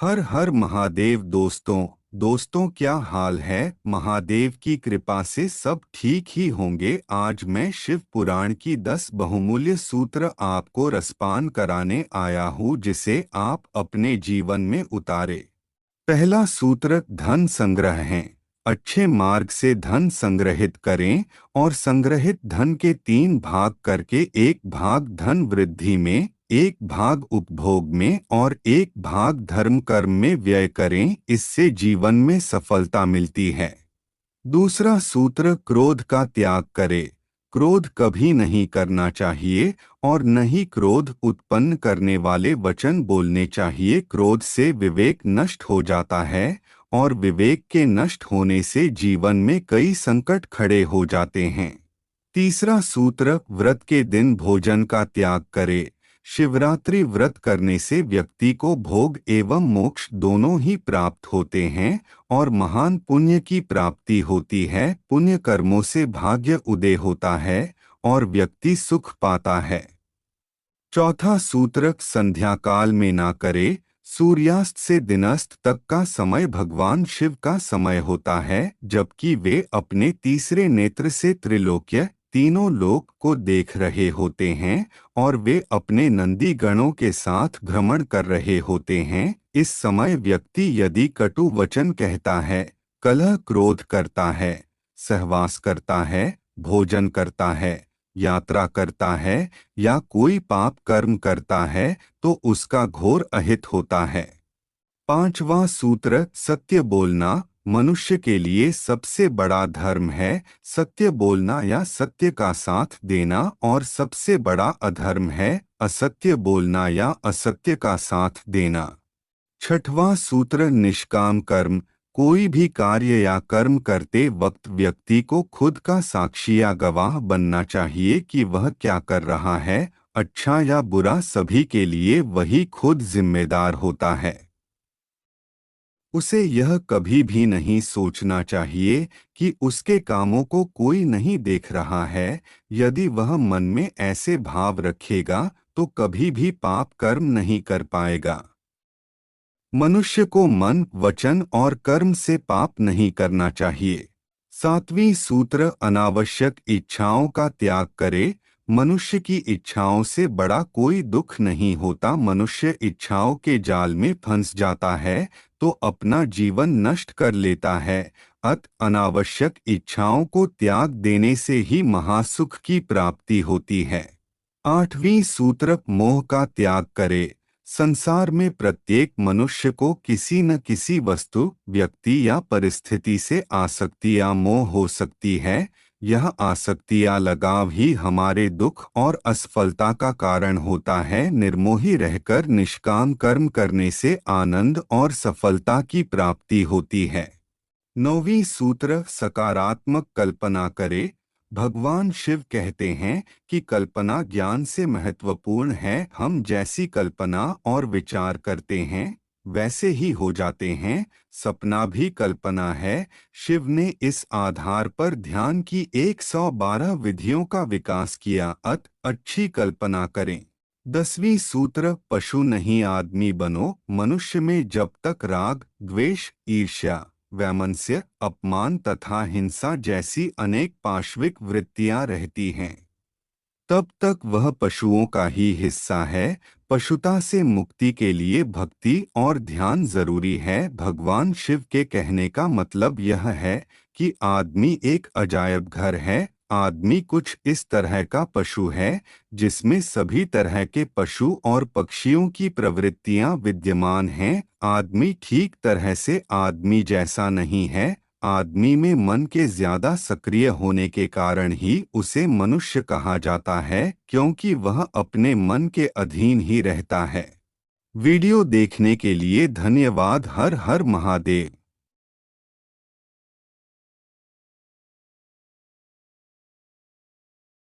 हर हर महादेव। दोस्तों क्या हाल है। महादेव की कृपा से सब ठीक ही होंगे। आज मैं शिव पुराण की 10 बहुमूल्य सूत्र आपको रसपान कराने आया हूँ, जिसे आप अपने जीवन में उतारे। पहला सूत्र धन संग्रह है। अच्छे मार्ग से धन संग्रहित करें और संग्रहित धन के 3 भाग करके एक भाग धन वृद्धि में, एक भाग उपभोग में और एक भाग धर्म कर्म में व्यय करें। इससे जीवन में सफलता मिलती है। दूसरा सूत्र क्रोध का त्याग करें। क्रोध कभी नहीं करना चाहिए और न ही क्रोध उत्पन्न करने वाले वचन बोलने चाहिए। क्रोध से विवेक नष्ट हो जाता है और विवेक के नष्ट होने से जीवन में कई संकट खड़े हो जाते हैं। तीसरा सूत्र व्रत के दिन भोजन का त्याग करें। शिवरात्रि व्रत करने से व्यक्ति को भोग एवं मोक्ष दोनों ही प्राप्त होते हैं और महान पुण्य की प्राप्ति होती है। पुण्य कर्मों से भाग्य उदय होता है और व्यक्ति सुख पाता है। चौथा सूत्र संध्या काल में ना करे। सूर्यास्त से दिनास्त तक का समय भगवान शिव का समय होता है, जबकि वे अपने तीसरे नेत्र से त्रिलोक्य तीनों लोक को देख रहे होते हैं और वे अपने नंदी गणों के साथ भ्रमण कर रहे होते हैं। इस समय व्यक्ति यदि कटु वचन कहता है, कलह क्रोध करता है, सहवास करता है, भोजन करता है, यात्रा करता है या कोई पाप कर्म करता है तो उसका घोर अहित होता है। पांचवा सूत्र सत्य बोलना मनुष्य के लिए सबसे बड़ा धर्म है। सत्य बोलना या सत्य का साथ देना और सबसे बड़ा अधर्म है असत्य बोलना या असत्य का साथ देना। छठवां सूत्र निष्काम कर्म। कोई भी कार्य या कर्म करते वक्त व्यक्ति को खुद का साक्षी या गवाह बनना चाहिए कि वह क्या कर रहा है। अच्छा या बुरा सभी के लिए वही खुद जिम्मेदार होता है। उसे यह कभी भी नहीं सोचना चाहिए कि उसके कामों को कोई नहीं देख रहा है। यदि वह मन में ऐसे भाव रखेगा तो कभी भी पाप कर्म नहीं कर पाएगा। मनुष्य को मन, वचन और कर्म से पाप नहीं करना चाहिए। सातवीं सूत्र अनावश्यक इच्छाओं का त्याग करे। मनुष्य की इच्छाओं से बड़ा कोई दुख नहीं होता। मनुष्य इच्छाओं के जाल में फंस जाता है तो अपना जीवन नष्ट कर लेता है। अनावश्यक इच्छाओं को त्याग देने से ही महासुख की प्राप्ति होती है। आठवीं सूत्र मोह का त्याग करे। संसार में प्रत्येक मनुष्य को किसी न किसी वस्तु, व्यक्ति या परिस्थिति से आसक्ति या मोह हो सकती है। यह आसक्ति या लगाव ही हमारे दुख और असफलता का कारण होता है। निर्मोही रहकर निष्काम कर्म करने से आनंद और सफलता की प्राप्ति होती है। नौवीं सूत्र सकारात्मक कल्पना करे। भगवान शिव कहते हैं कि कल्पना ज्ञान से महत्वपूर्ण है। हम जैसी कल्पना और विचार करते हैं वैसे ही हो जाते हैं। सपना भी कल्पना है। शिव ने इस आधार पर ध्यान की 112 विधियों का विकास किया। अच्छी कल्पना करें। 10वीं सूत्र पशु नहीं आदमी बनो। मनुष्य में जब तक राग, द्वेष, ईर्ष्या, वैमनस्य, अपमान तथा हिंसा जैसी अनेक पाशविक वृत्तियां रहती हैं, तब तक वह पशुओं का ही हिस्सा है। पशुता से मुक्ति के लिए भक्ति और ध्यान जरूरी है। भगवान शिव के कहने का मतलब यह है कि आदमी एक अजायब घर है। आदमी कुछ इस तरह का पशु है जिसमें सभी तरह के पशु और पक्षियों की प्रवृत्तियां विद्यमान हैं। आदमी ठीक तरह से आदमी जैसा नहीं है। आदमी में मन के ज्यादा सक्रिय होने के कारण ही उसे मनुष्य कहा जाता है, क्योंकि वह अपने मन के अधीन ही रहता है। वीडियो देखने के लिए धन्यवाद। हर हर महादेव।